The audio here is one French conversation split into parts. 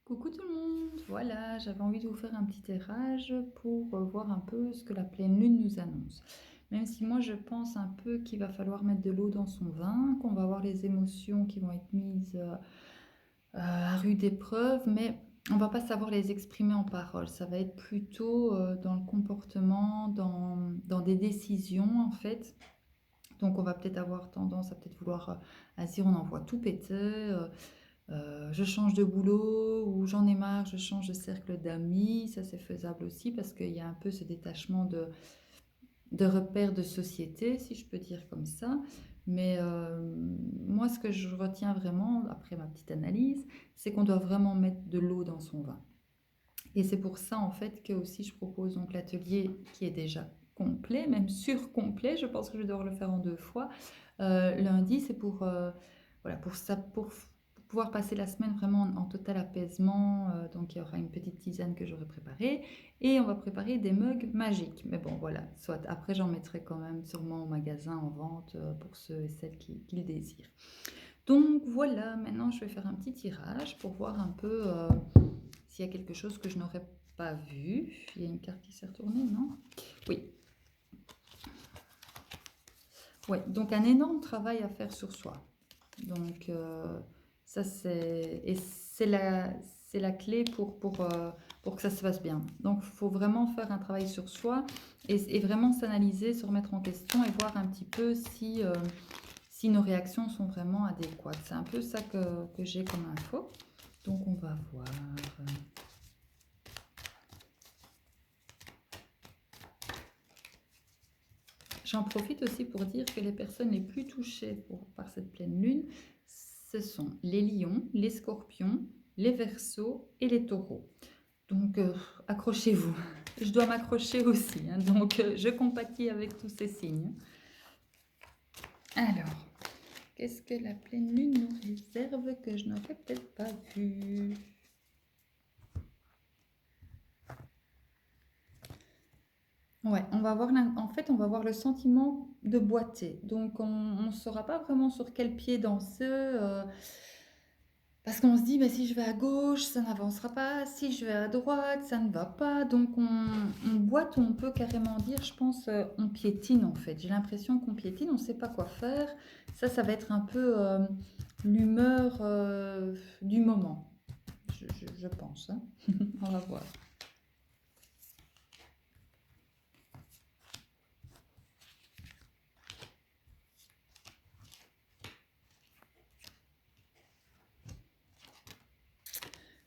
Coucou tout le monde! Voilà, j'avais envie de vous faire un petit tirage pour voir un peu ce que la pleine lune nous annonce. Même si moi je pense un peu qu'il va falloir mettre de l'eau dans son vin, qu'on va avoir les émotions qui vont être mises à rude épreuve, mais on va pas savoir les exprimer en paroles. Ça va être plutôt dans le comportement, dans des décisions en fait. Donc on va peut-être avoir tendance à peut-être vouloir à se dire on envoie tout péter. Je change de boulot ou j'en ai marre, je change de cercle d'amis. Ça, c'est faisable aussi parce qu'il y a un peu ce détachement de repères de société, si je peux dire comme ça. Mais moi, ce que je retiens vraiment, après ma petite analyse, c'est qu'on doit vraiment mettre de l'eau dans son vin. Et c'est pour ça, en fait, que aussi je propose donc l'atelier qui est déjà complet, même surcomplet. Je pense que je vais devoir le faire en 2 fois. Lundi, c'est pour, voilà, pour pouvoir passer la semaine vraiment en total apaisement. Donc, il y aura une petite tisane que j'aurai préparée et on va préparer des mugs magiques. Mais bon, voilà, soit après, j'en mettrai quand même sûrement au magasin en vente pour ceux et celles qui le désirent. Donc voilà, maintenant je vais faire un petit tirage pour voir un peu s'il y a quelque chose que je n'aurais pas vu. Il y a une carte qui s'est retournée, non? Oui. Ouais, donc un énorme travail à faire sur soi. Donc ça c'est la clé pour que ça se passe bien. Donc il faut vraiment faire un travail sur soi et vraiment s'analyser, se remettre en question et voir un petit peu si nos réactions sont vraiment adéquates. C'est un peu ça que j'ai comme info. Donc on va voir. J'en profite aussi pour dire que les personnes les plus touchées par cette pleine lune, ce sont les lions, les scorpions, les verseaux et les taureaux. Donc accrochez-vous. Je dois m'accrocher aussi, hein, donc je compatis avec tous ces signes. Alors, qu'est-ce que la pleine lune nous réserve que je n'aurais peut-être pas vu? Ouais, on va avoir en fait, on va avoir le sentiment de boiter. Donc, on ne saura pas vraiment sur quel pied danser. Parce qu'on se dit, bah, si je vais à gauche, ça n'avancera pas. Si je vais à droite, ça ne va pas. Donc, on boite, ou on peut carrément dire, je pense, on piétine en fait. J'ai l'impression qu'on piétine, on ne sait pas quoi faire. Ça va être un peu l'humeur du moment, je pense, hein. On va voir.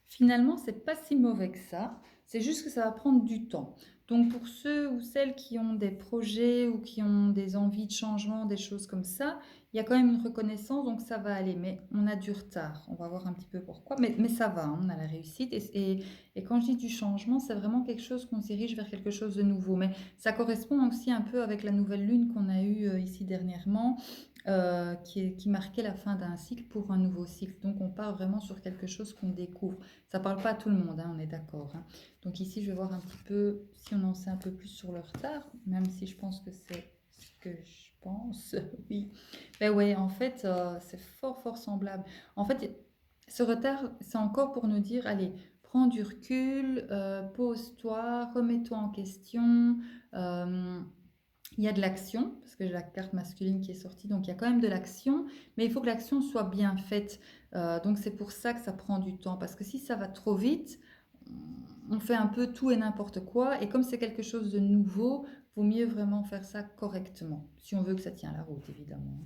Finalement, c'est pas si mauvais que ça. C'est juste que ça va prendre du temps. Donc pour ceux ou celles qui ont des projets ou qui ont des envies de changement, des choses comme ça, il y a quand même une reconnaissance, donc ça va aller. Mais on a du retard. On va voir un petit peu pourquoi. Mais ça va, hein, on a la réussite. Et quand je dis du changement, c'est vraiment quelque chose qu'on se dirige vers quelque chose de nouveau. Mais ça correspond aussi un peu avec la nouvelle lune qu'on a eue ici dernièrement qui marquait la fin d'un cycle pour un nouveau cycle. Donc on part vraiment sur quelque chose qu'on découvre. Ça ne parle pas à tout le monde, hein, on est d'accord, hein. Donc ici, je vais voir un petit peu si on en sait un peu plus sur le retard, même si je pense que c'est ce que je pense. Oui. Ben ouais, en fait, c'est fort semblable. En fait, ce retard, c'est encore pour nous dire, allez, prends du recul, pose-toi, remets-toi en question. euh, il y a de l'action, parce que j'ai la carte masculine qui est sortie, donc il y a quand même de l'action, mais il faut que l'action soit bien faite. Donc c'est pour ça que ça prend du temps, parce que si ça va trop vite, on fait un peu tout et n'importe quoi, et comme c'est quelque chose de nouveau, vaut mieux vraiment faire ça correctement, si on veut que ça tienne la route, évidemment.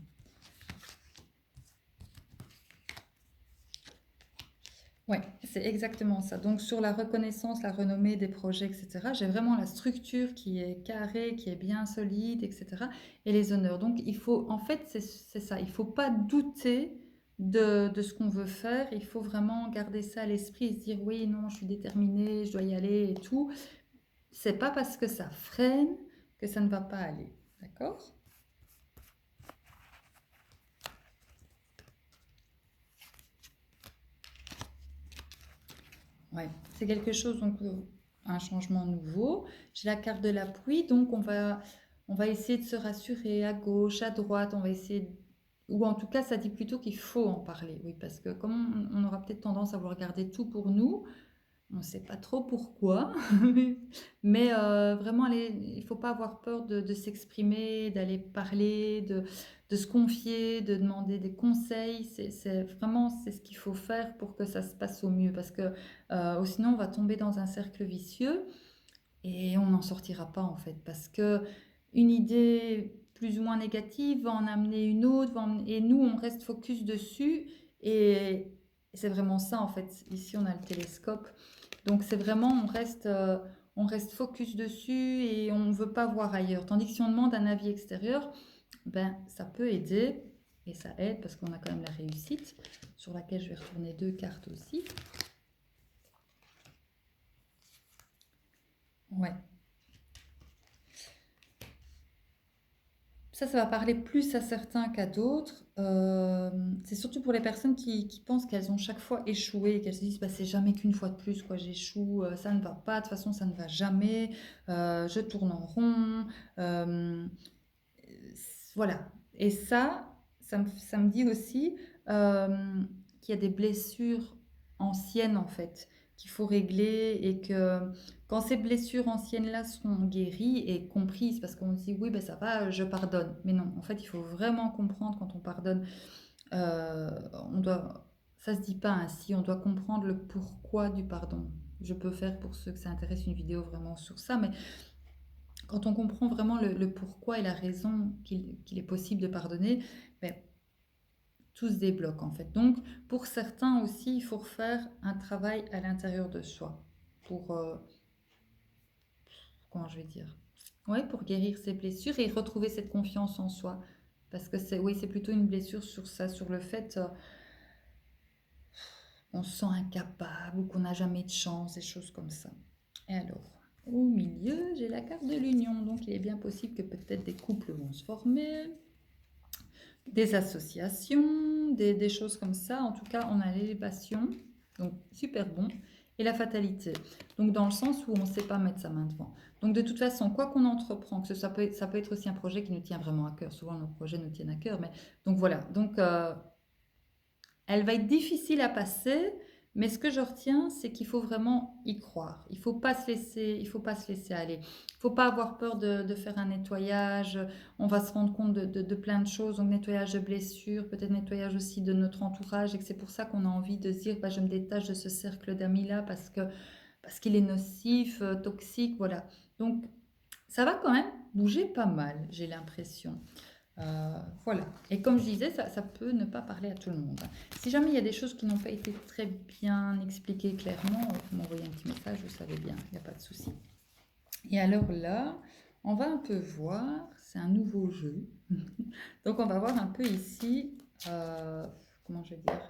Oui, c'est exactement ça. Donc sur la reconnaissance, la renommée des projets, etc., j'ai vraiment la structure qui est carrée, qui est bien solide, etc., et les honneurs. Donc il faut, en fait, c'est ça, il ne faut pas douter de ce qu'on veut faire, il faut vraiment garder ça à l'esprit et se dire oui, non, je suis déterminée, je dois y aller et tout. C'est pas parce que ça freine que ça ne va pas aller. D'accord? Ouais, c'est quelque chose, donc un changement nouveau. J'ai la carte de l'appui, donc on va essayer de se rassurer à gauche, à droite, on va essayer ou en tout cas, ça dit plutôt qu'il faut en parler, oui, parce que comme on aura peut-être tendance à vouloir garder tout pour nous, on ne sait pas trop pourquoi, mais vraiment aller il ne faut pas avoir peur de s'exprimer, d'aller parler, de se confier, de demander des conseils. C'est vraiment c'est ce qu'il faut faire pour que ça se passe au mieux parce que, ou sinon on va tomber dans un cercle vicieux et on n'en sortira pas en fait. Parce que une idée plus ou moins négative va en amener une autre, et nous on reste focus dessus et c'est vraiment ça en fait. Ici on a le télescope. Donc c'est vraiment, on reste focus dessus et on ne veut pas voir ailleurs. Tandis que si on demande un avis extérieur, ben, ça peut aider et ça aide parce qu'on a quand même la réussite sur laquelle je vais retourner 2 cartes aussi. Ouais. Ça va parler plus à certains qu'à d'autres. C'est surtout pour les personnes qui pensent qu'elles ont chaque fois échoué, qu'elles se disent bah, c'est jamais qu'une fois de plus, quoi, j'échoue, ça ne va pas, de toute façon ça ne va jamais, je tourne en rond. euh, voilà. Et ça me dit aussi qu'il y a des blessures anciennes en fait qu'il faut régler et que quand ces blessures anciennes-là seront guéries et comprises, parce qu'on se dit oui, ben ça va, je pardonne. Mais non, en fait, il faut vraiment comprendre quand on pardonne. euh, on doit, ça se dit pas ainsi, on doit comprendre le pourquoi du pardon. Je peux faire pour ceux que ça intéresse une vidéo vraiment sur ça, mais quand on comprend vraiment le pourquoi et la raison qu'il est possible de pardonner, ben, tout se débloque en fait. Donc, pour certains aussi, il faut refaire un travail à l'intérieur de soi pour, comment je vais dire, ouais, pour guérir ses blessures et retrouver cette confiance en soi. Parce que c'est, oui, c'est plutôt une blessure sur ça, sur le fait qu'on se sent incapable ou qu'on n'a jamais de chance, des choses comme ça. Et alors, au milieu, j'ai la carte de l'union, donc il est bien possible que peut-être des couples vont se former, des associations, des choses comme ça. En tout cas, on a l'élévation, donc super bon, et la fatalité. Donc dans le sens où on ne sait pas mettre sa main devant. Donc de toute façon, quoi qu'on entreprend, que ça peut être aussi un projet qui nous tient vraiment à cœur. Souvent, nos projets nous tiennent à cœur. Mais donc voilà. Donc elle va être difficile à passer, mais ce que je retiens, c'est qu'il faut vraiment y croire. Il faut pas se laisser aller. Il faut pas avoir peur de faire un nettoyage. On va se rendre compte de plein de choses. Donc nettoyage de blessures, peut-être nettoyage aussi de notre entourage. Et que c'est pour ça qu'on a envie de se dire, bah, je me détache de ce cercle d'amis-là parce qu'il est nocif, toxique, voilà. Donc ça va quand même bouger pas mal, j'ai l'impression. Voilà. Et comme je disais, ça peut ne pas parler à tout le monde. Si jamais il y a des choses qui n'ont pas été très bien expliquées clairement, vous m'envoyez un petit message, vous savez bien, il n'y a pas de souci. Et alors là, on va un peu voir, c'est un nouveau jeu. Donc on va voir un peu ici, comment je vais dire,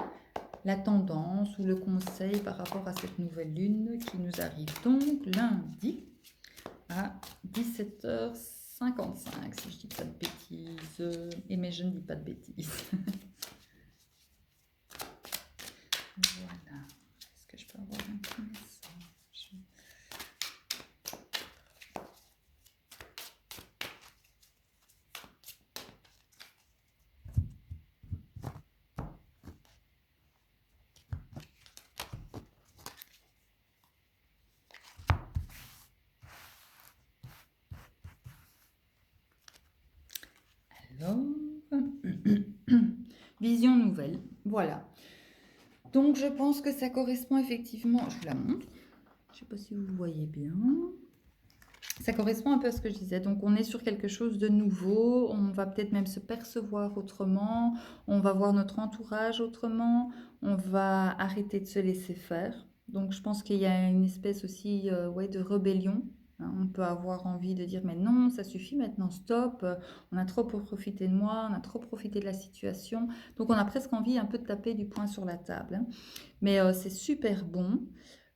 la tendance ou le conseil par rapport à cette nouvelle lune qui nous arrive donc lundi à 17h55, si je dis pas de bêtises. Et mais je ne dis pas de bêtises. Voilà. Est-ce que je peux avoir un petit message? Alors, vision nouvelle. Voilà. Donc, je pense que ça correspond effectivement. Je vous la montre. Je ne sais pas si vous voyez bien. Ça correspond un peu à ce que je disais. Donc, on est sur quelque chose de nouveau. On va peut-être même se percevoir autrement. On va voir notre entourage autrement. On va arrêter de se laisser faire. Donc, je pense qu'il y a une espèce aussi ouais, de rébellion. Hein. On peut avoir envie de dire, mais non, ça suffit maintenant, stop. On a trop profité de moi, on a trop profité de la situation. Donc, on a presque envie un peu de taper du poing sur la table. Hein. Mais c'est super bon.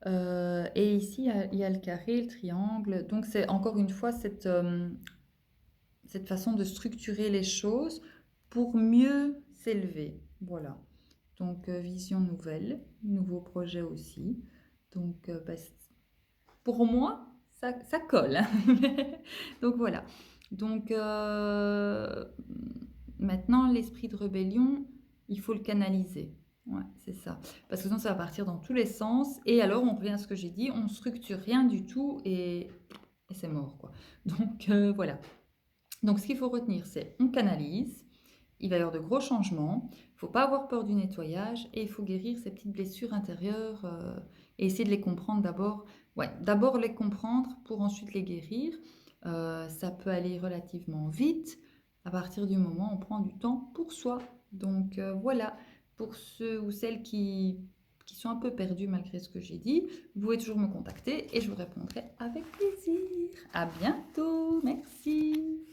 Et ici, il y a le carré, le triangle. Donc, c'est encore une fois cette façon de structurer les choses pour mieux s'élever. Voilà. Donc, vision nouvelle, nouveau projet aussi. Donc, bah, pour moi, ça colle. Donc, voilà. Donc, Maintenant, l'esprit de rébellion, il faut le canaliser. Ouais, c'est ça. Parce que sinon, ça va partir dans tous les sens. Et alors, on revient à ce que j'ai dit, on structure rien du tout et c'est mort, quoi. Donc, voilà. Donc, ce qu'il faut retenir, c'est on canalise. Il va y avoir de gros changements. Il ne faut pas avoir peur du nettoyage et il faut guérir ces petites blessures intérieures et essayer de les comprendre d'abord. Ouais, d'abord les comprendre pour ensuite les guérir. Ça peut aller relativement vite à partir du moment où on prend du temps pour soi. Donc voilà, pour ceux ou celles qui sont un peu perdus malgré ce que j'ai dit, vous pouvez toujours me contacter et je vous répondrai avec plaisir. À bientôt, merci.